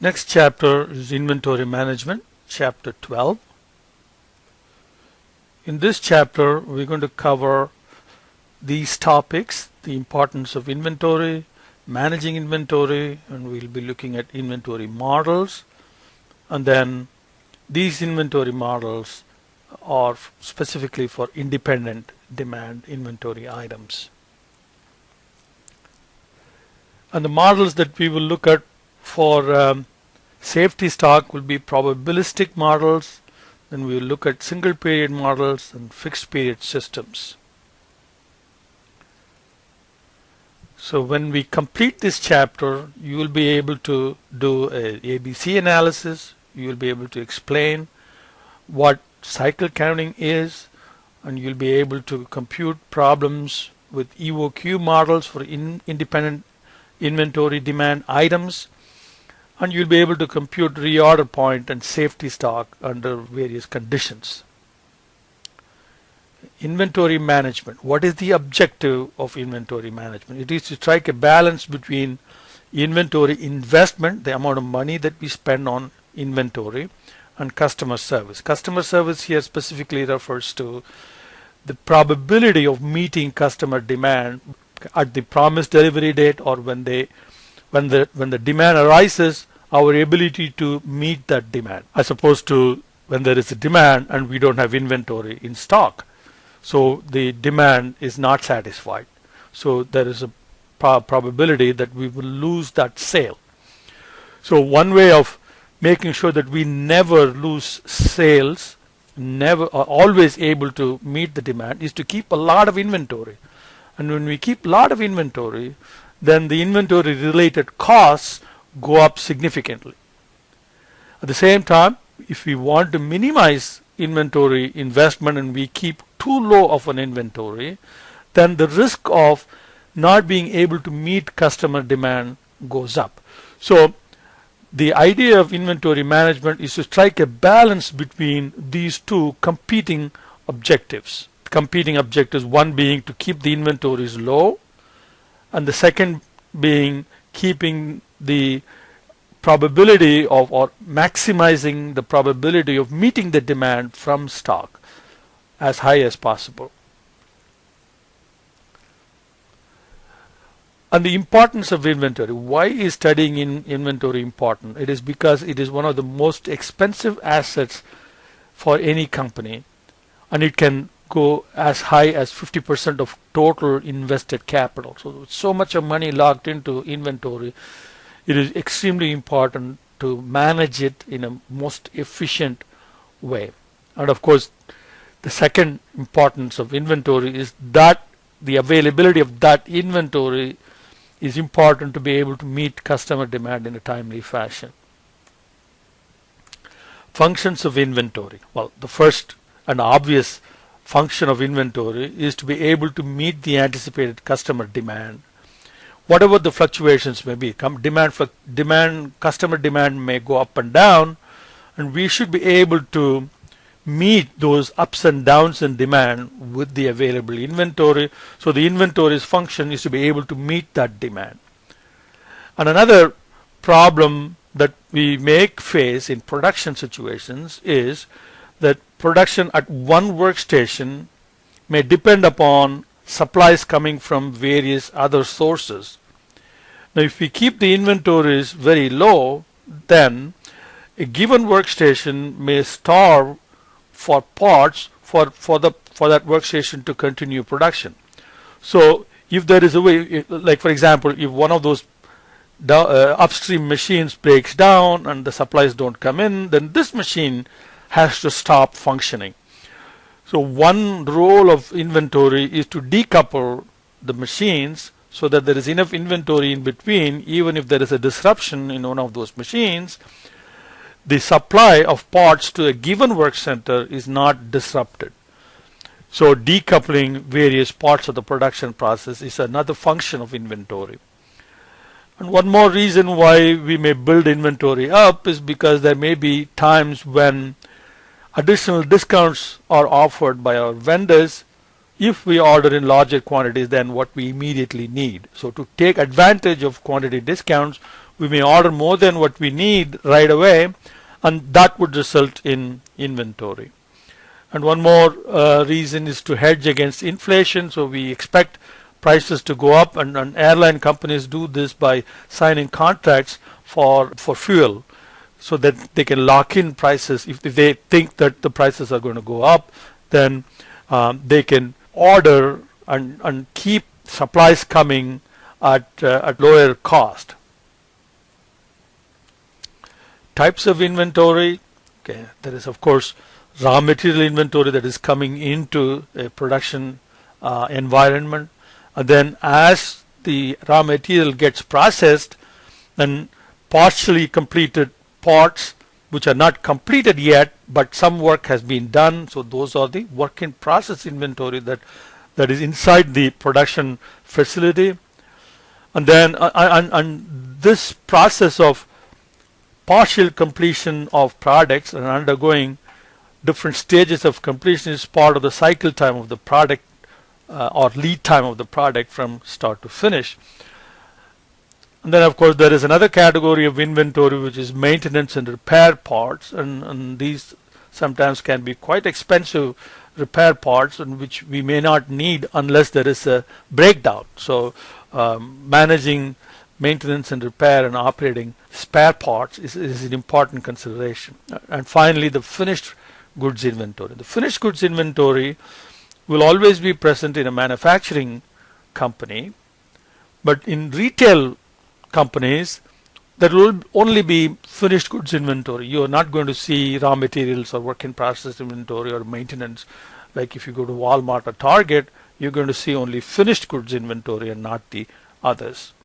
Next chapter is inventory management, chapter 12. In this chapter, we're going to cover these topics: the importance of inventory, managing inventory, and we'll be looking at inventory models. And then these inventory models are specifically for independent demand inventory items. And the models that we will look at for safety stock will be probabilistic models. Then we will look at single period models and fixed period systems. So when we complete this chapter, you will be able to do a ABC analysis. You will be able to explain what cycle counting is, and you'll be able to compute problems with EOQ models for independent inventory demand items, and you'll be able to compute reorder point and safety stock under various conditions. Inventory management. What is the objective of inventory management? It is to strike a balance between inventory investment, the amount of money that we spend on inventory, and customer service. Customer service here specifically refers to the probability of meeting customer demand at the promised delivery date, or when the demand arises, our ability to meet that demand, as opposed to when there is a demand and we don't have inventory in stock. So the demand is not satisfied. So there is a probability that we will lose that sale. So one way of making sure that we never lose sales, never are always able to meet the demand, is to keep a lot of inventory. And when we keep a lot of inventory, then the inventory related costs go up significantly. At the same time, if we want to minimize inventory investment and we keep too low of an inventory, then the risk of not being able to meet customer demand goes up. So the idea of inventory management is to strike a balance between these two competing objectives. Competing objectives, one being to keep the inventories low, and the second being keeping the probability of, or maximizing the probability of meeting the demand from stock as high as possible. And the importance of inventory. Why is studying in inventory important? It is because it is one of the most expensive assets for any company, and it can go as high as 50% of total invested capital. So much of money locked into inventory. It is extremely important to manage it in a most efficient way. And of course, the second importance of inventory is that the availability of that inventory is important to be able to meet customer demand in a timely fashion. Functions of inventory. Well, the first and obvious function of inventory is to be able to meet the anticipated customer demand, whatever the fluctuations may be. Customer demand may go up and down, and we should be able to meet those ups and downs in demand with the available inventory. So the inventory's function is to be able to meet that demand. And another problem that we may face in production situations is that production at one workstation may depend upon supplies coming from various other sources. Now, if we keep the inventories very low, then a given workstation may starve for parts for that workstation to continue production. So if there is a way, like for example, if one of those upstream machines breaks down and the supplies don't come in, then this machine has to stop functioning. So one role of inventory is to decouple the machines so that there is enough inventory in between. Even if there is a disruption in one of those machines, the supply of parts to a given work center is not disrupted. So decoupling various parts of the production process is another function of inventory. And one more reason why we may build inventory up is because there may be times when additional discounts are offered by our vendors if we order in larger quantities than what we immediately need. So to take advantage of quantity discounts, we may order more than what we need right away, and that would result in inventory. And one more reason is to hedge against inflation. So we expect prices to go up, and airline companies do this by signing contracts for fuel, so that they can lock in prices. If they think that the prices are going to go up, then they can order and keep supplies coming at lower cost. Types of inventory. Okay, there is of course raw material inventory that is coming into a production environment, and then as the raw material gets processed, then partially completed parts which are not completed yet, but some work has been done. So those are the work in process inventory that is inside the production facility. And then this process of partial completion of products and undergoing different stages of completion is part of the cycle time of the product, or lead time of the product from start to finish. And then of course there is another category of inventory which is maintenance and repair parts, and these sometimes can be quite expensive repair parts, and which we may not need unless there is a breakdown. So managing maintenance and repair and operating spare parts is an important consideration. And finally, the finished goods inventory. The finished goods inventory will always be present in a manufacturing company, but in retail companies there will only be finished goods inventory. You are not going to see raw materials or work in process inventory or maintenance. Like if you go to Walmart or Target, you're going to see only finished goods inventory and not the others.